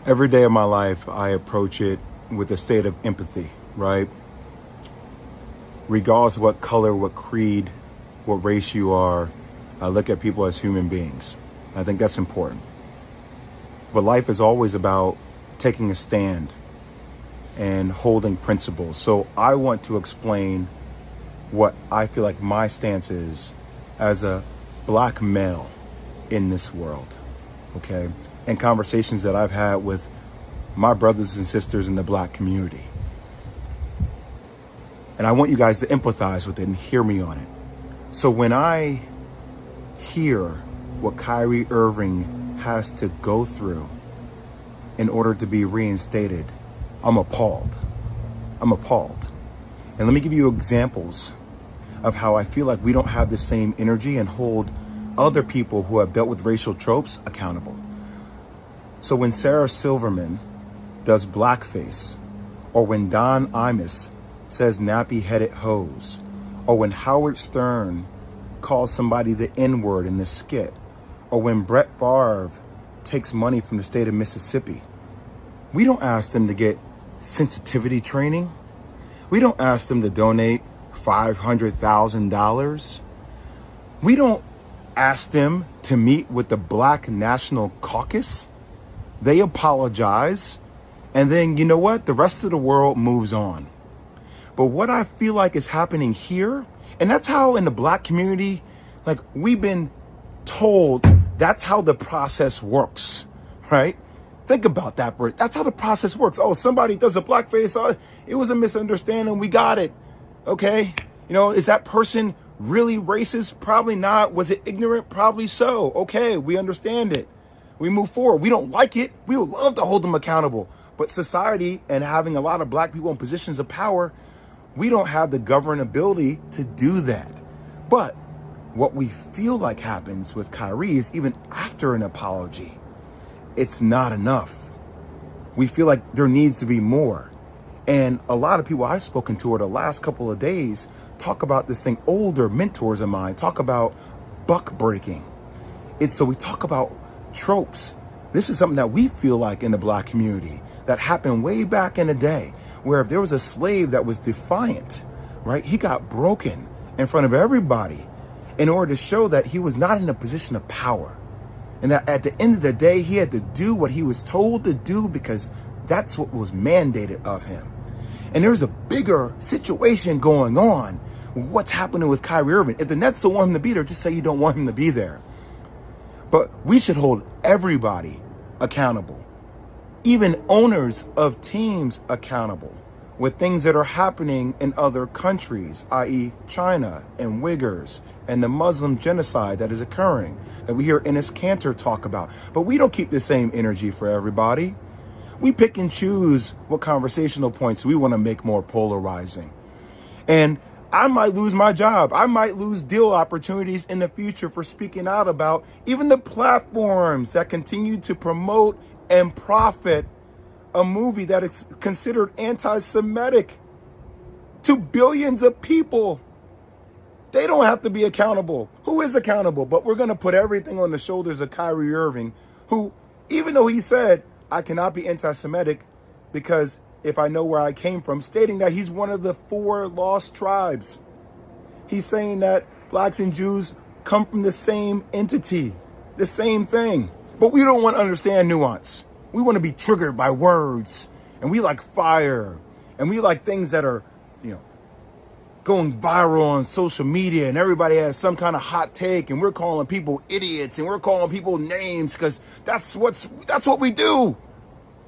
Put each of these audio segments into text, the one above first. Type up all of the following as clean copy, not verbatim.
Every day of my life, I approach it with a state of empathy, right? Regardless of what color, what creed, what race you are, I look at people as human beings. I think that's important. But life is always about taking a stand and holding principles. So I want to explain what I feel like my stance is as a black male in this world, okay? And conversations that I've had with my brothers and sisters in the black community. And I want you guys to empathize with it and hear me on it. So when I hear what Kyrie Irving has to go through in order to be reinstated, I'm appalled. I'm appalled. And let me give you examples of how I feel like we don't have the same energy and hold other people who have dealt with racial tropes accountable. So when Sarah Silverman does blackface, or when Don Imus says nappy-headed hose, or when Howard Stern calls somebody the N-word in the skit, or when Brett Favre takes money from the state of Mississippi, we don't ask them to get sensitivity training. We don't ask them to donate $500,000. We don't ask them to meet with the Black National Caucus. They apologize. And then, you know what? The rest of the world moves on. But what I feel like is happening here, and that's how in the black community, like we've been told that's how the process works, right? Think about that, Bert. That's how the process works. Oh, somebody does a blackface. Oh, it was a misunderstanding. We got it. Okay. You know, is that person really racist? Probably not. Was it ignorant? Probably so. Okay. We understand it. We move forward. We don't like it. We would love to hold them accountable. But society and having a lot of black people in positions of power, we don't have the governability to do that. But what we feel like happens with Kyrie is even after an apology, it's not enough. We feel like there needs to be more. And a lot of people I've spoken to over the last couple of days talk about this thing. Older mentors of mine talk about buck breaking. So we talk about tropes. This is something that we feel like in the black community that happened way back in the day, where if there was a slave that was defiant, right, he got broken in front of everybody in order to show that he was not in a position of power. And that at the end of the day, he had to do what he was told to do because that's what was mandated of him. And there's a bigger situation going on. What's happening with Kyrie Irving? If the Nets don't want him to be there, just say you don't want him to be there. But we should hold everybody accountable, even owners of teams accountable with things that are happening in other countries, i.e. China and Uyghurs and the Muslim genocide that is occurring, that we hear Enes Kanter talk about. But we don't keep the same energy for everybody. We pick and choose what conversational points we want to make more polarizing. And I might lose my job. I might lose deal opportunities in the future for speaking out about even the platforms that continue to promote and profit a movie that is considered anti-Semitic to billions of people. They don't have to be accountable. Who is accountable? But we're going to put everything on the shoulders of Kyrie Irving, who, even though he said, I cannot be anti-Semitic because if I know where I came from, stating that he's one of the 4 lost tribes. He's saying that blacks and Jews come from the same entity, the same thing. But we don't want to understand nuance. We want to be triggered by words, and we like fire, and we like things that are, going viral on social media, and everybody has some kind of hot take, and we're calling people idiots, and we're calling people names because that's what we do.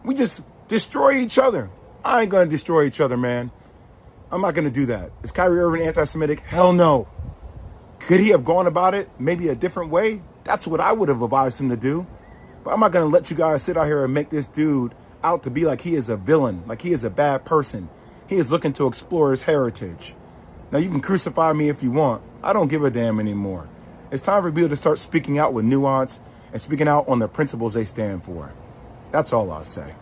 We just destroy each other. I ain't gonna destroy each other, man. I'm not gonna do that. Is Kyrie Irving anti-Semitic? Hell no. Could he have gone about it maybe a different way? That's what I would have advised him to do. But I'm not going to let you guys sit out here and make this dude out to be like he is a villain, like he is a bad person. He is looking to explore his heritage. Now, you can crucify me if you want. I don't give a damn anymore. It's time for people to start speaking out with nuance and speaking out on the principles they stand for. That's all I'll say.